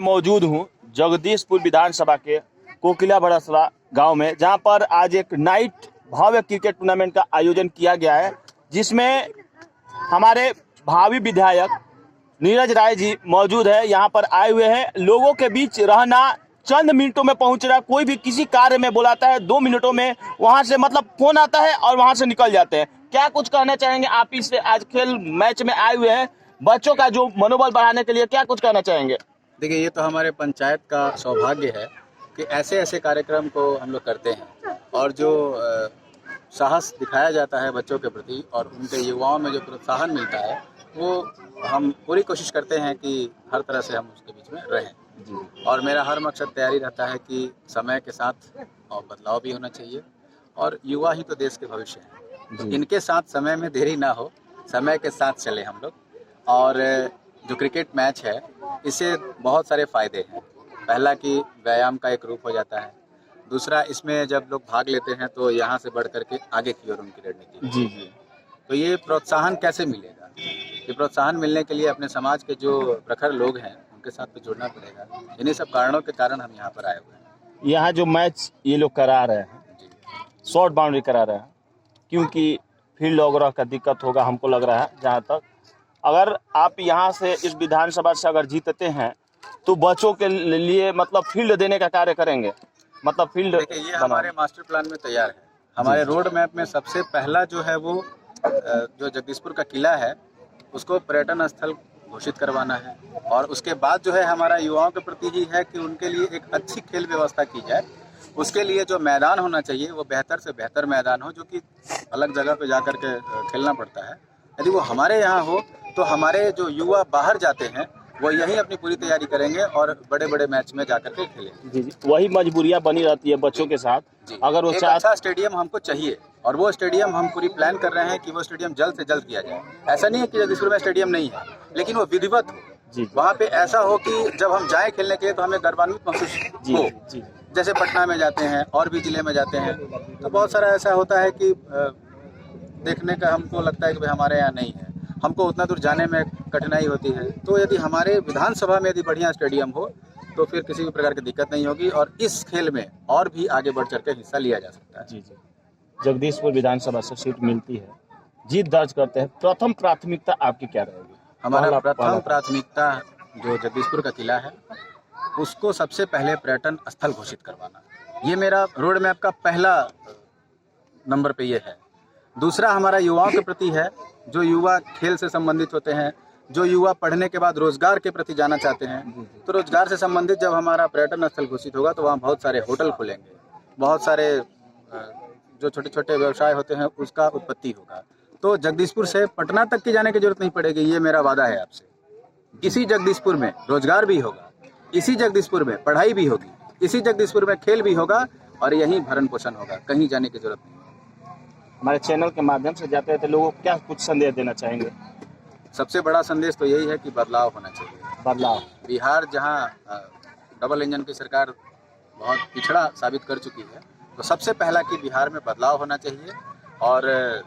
मौजूद हूं जगदीशपुर विधानसभा के कोकिला बड़सरा गांव में, जहां पर आज एक नाइट भव्य क्रिकेट टूर्नामेंट का आयोजन किया गया है, जिसमें हमारे भावी विधायक नीरज राय जी मौजूद है। यहां पर आए हुए हैं, लोगों के बीच रहना, चंद मिनटों में पहुंच रहा है। कोई भी किसी कार्य में बुलाता है 2 मिनटों में वहां से मतलब फोन आता है और वहां से निकल जाते हैं। क्या कुछ कहना चाहेंगे आप इस आज खेल मैच में आए हुए हैं, बच्चों का जो मनोबल बढ़ाने के लिए क्या कुछ कहना चाहेंगे? देखिए, ये तो हमारे पंचायत का सौभाग्य है कि ऐसे ऐसे कार्यक्रम को हम लोग करते हैं, और जो साहस दिखाया जाता है बच्चों के प्रति और उनके युवाओं में जो प्रोत्साहन मिलता है, वो हम पूरी कोशिश करते हैं कि हर तरह से हम उसके बीच में रहें। और मेरा हर मकसद तैयारी रहता है कि समय के साथ और बदलाव भी होना चाहिए, और युवा ही तो देश के भविष्य हैं। तो इनके साथ समय में देरी ना हो, समय के साथ चले हम लोग। और जो क्रिकेट मैच है, इससे बहुत सारे फ़ायदे हैं। पहला कि व्यायाम का एक रूप हो जाता है। दूसरा, इसमें जब लोग भाग लेते हैं तो यहाँ से बढ़ करके आगे की ओर उनकी रणनीति। जी। तो ये प्रोत्साहन कैसे मिलेगा? ये प्रोत्साहन मिलने के लिए अपने समाज के जो प्रखर लोग हैं उनके साथ तो जुड़ना पड़ेगा। इन्हीं सब कारणों के कारण हम यहाँ पर आए हुए हैं। यहाँ जो मैच ये लोग करा रहे हैं, शॉर्ट बाउंड्री करा रहे हैं, क्योंकि फील्ड वगैरह का दिक्कत होगा हमको लग रहा है। जहाँ तक अगर आप यहाँ से इस विधानसभा से अगर जीतते हैं तो बच्चों के लिए मतलब फील्ड देने का कार्य करेंगे, मतलब फील्ड। देखिए, ये हमारे मास्टर प्लान में तैयार है। हमारे रोड मैप में सबसे पहला जो है वो जो जगदीशपुर का किला है उसको पर्यटन स्थल घोषित करवाना है। और उसके बाद जो है हमारा युवाओं के प्रति ही है कि उनके लिए एक अच्छी खेल व्यवस्था की जाए। उसके लिए जो मैदान होना चाहिए वो बेहतर से बेहतर मैदान हो, जो कि अलग जगह पे जा कर के खेलना पड़ता है। यदि वो हमारे यहाँ हो तो हमारे जो युवा बाहर जाते हैं वो यहीं अपनी पूरी तैयारी करेंगे और बड़े बड़े मैच में जाकर के खेलेंगे। जी, वही मजबूरियां बनी रहती है बच्चों के साथ। अगर वो एक अच्छा स्टेडियम हमको चाहिए, और वो स्टेडियम हम पूरी प्लान कर रहे हैं कि वो स्टेडियम जल्द से जल्द किया जाए। ऐसा नहीं है कि जगदीशपुर में स्टेडियम नहीं है, लेकिन वो विधिवत हो। वहाँ पे ऐसा हो कि जब हम जाएं खेलने के लिए तो हमें गर्वान्वित महसूस हो। जैसे पटना में जाते हैं और भी जिले में जाते हैं तो बहुत सारा ऐसा होता है कि देखने का हमको लगता है कि भाई हमारे यहाँ नहीं है, हमको उतना दूर जाने में कठिनाई होती है। तो यदि हमारे विधानसभा में यदि बढ़िया स्टेडियम हो तो फिर किसी भी प्रकार की दिक्कत नहीं होगी, और इस खेल में और भी आगे बढ़ चढ़ के हिस्सा लिया जा सकता है। जी। जगदीशपुर विधानसभा से सीट मिलती है, जीत दर्ज करते हैं, प्रथम प्राथमिकता आपकी क्या रहेगी? हमारा प्रथम प्राथमिकता जो जगदीशपुर का किला है उसको सबसे पहले पर्यटन स्थल घोषित करवाना, ये मेरा रोड मैप का पहला नंबर पे ये है। दूसरा हमारा युवाओं के प्रति है, जो युवा खेल से संबंधित होते हैं, जो युवा पढ़ने के बाद रोजगार के प्रति जाना चाहते हैं, तो रोजगार से संबंधित जब हमारा पर्यटन स्थल घोषित होगा तो वहाँ बहुत सारे होटल खुलेंगे, बहुत सारे जो छोटे छोटे व्यवसाय होते हैं उसका उत्पत्ति होगा। तो जगदीशपुर से पटना तक की जाने की जरूरत नहीं पड़ेगी, ये मेरा वादा है आपसे। इसी जगदीशपुर में रोजगार भी होगा, इसी जगदीशपुर में पढ़ाई भी होगी, इसी जगदीशपुर में खेल भी होगा, और यहीं भरण पोषण होगा, कहीं जाने की जरूरत नहीं। हमारे चैनल के माध्यम से जाते हैं तो लोगों को क्या कुछ संदेश देना चाहेंगे? सबसे बड़ा संदेश तो यही है कि बदलाव होना चाहिए। बदलाव। बिहार जहां डबल इंजन की सरकार बहुत पिछड़ा साबित कर चुकी है, तो सबसे पहला कि बिहार में बदलाव होना चाहिए, और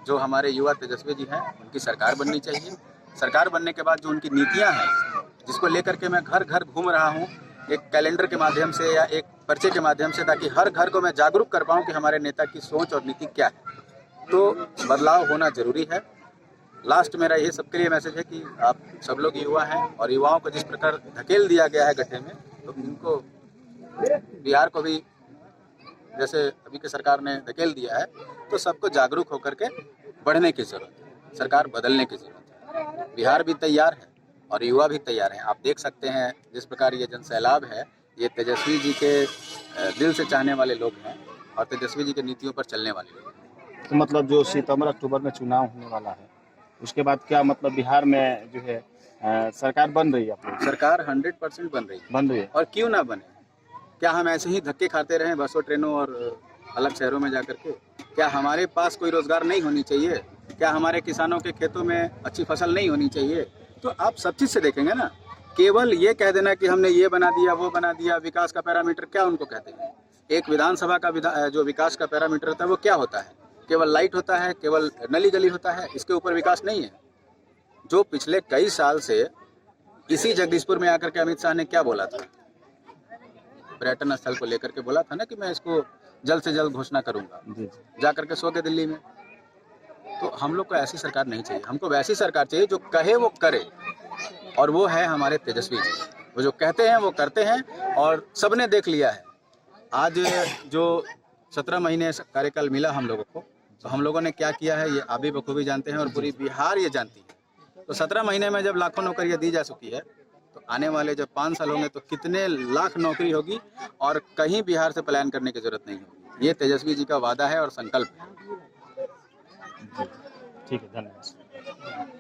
जो हमारे युवा तेजस्वी जी हैं उनकी सरकार बननी चाहिए। सरकार बनने के बाद जो उनकी नीतियां हैं, जिसको लेकर के मैं घर घर घूम रहा हूँ एक कैलेंडर के माध्यम से या एक पर्चे के माध्यम से, ताकि हर घर को मैं जागरूक कर पाऊँ कि हमारे नेता की सोच और नीति क्या है। तो बदलाव होना जरूरी है। लास्ट मेरा ये सबके लिए मैसेज है कि आप सब लोग युवा हैं, और युवाओं को जिस प्रकार धकेल दिया गया है गड्ढे में, तो इनको बिहार को भी जैसे अभी की सरकार ने धकेल दिया है, तो सबको जागरूक होकर के बढ़ने की जरूरत है, सरकार बदलने की जरूरत है। बिहार भी तैयार है और युवा भी तैयार हैं। आप देख सकते हैं जिस प्रकार ये जन सैलाब है, ये तेजस्वी जी के दिल से चाहने वाले लोग हैं और तेजस्वी जी के नीतियों पर चलने वाले लोग हैं। तो मतलब जो सितंबर अक्टूबर में चुनाव होने वाला है, उसके बाद क्या मतलब बिहार में जो है सरकार बन रही है? सरकार 100% बन रही है। और क्यों ना बने? क्या हम ऐसे ही धक्के खाते रहें बसों ट्रेनों और अलग शहरों में जाकर के? क्या हमारे पास कोई रोजगार नहीं होनी चाहिए? क्या हमारे किसानों के खेतों में अच्छी फसल नहीं होनी चाहिए? तो आप सब चीज़ से देखेंगे ना। केवल ये कह देना कि हमने ये बना दिया वो बना दिया, विकास का पैरामीटर क्या उनको कहते हैं? एक विधानसभा का जो विकास का पैरामीटर होता है वो क्या होता है? केवल लाइट होता है, केवल नली गली होता है, इसके ऊपर विकास नहीं है। जो पिछले कई साल से इसी जगदीशपुर में आकर के अमित शाह ने क्या बोला था, पर्यटन स्थल को लेकर के बोला था ना कि मैं इसको जल्द से जल्द घोषणा करूंगा, जा करके सो के दिल्ली में। तो हम लोग को ऐसी सरकार नहीं चाहिए, हमको वैसी सरकार चाहिए जो कहे वो करे, और वो है हमारे तेजस्वी जी। वो जो कहते हैं वो करते हैं, और सबने देख लिया है। आज जो 17 महीने कार्यकाल मिला हम लोगों को, तो हम लोगों ने क्या किया है ये आप भी बखूबी जानते हैं और पूरी बिहार ये जानती है। तो 17 महीने में जब लाखों नौकरियां दी जा चुकी है, तो आने वाले जब 5 साल होंगे तो कितने लाख नौकरी होगी, और कहीं बिहार से पलायन करने की जरूरत नहीं होगी। ये तेजस्वी जी का वादा है और संकल्प है। ठीक है, धन्यवाद।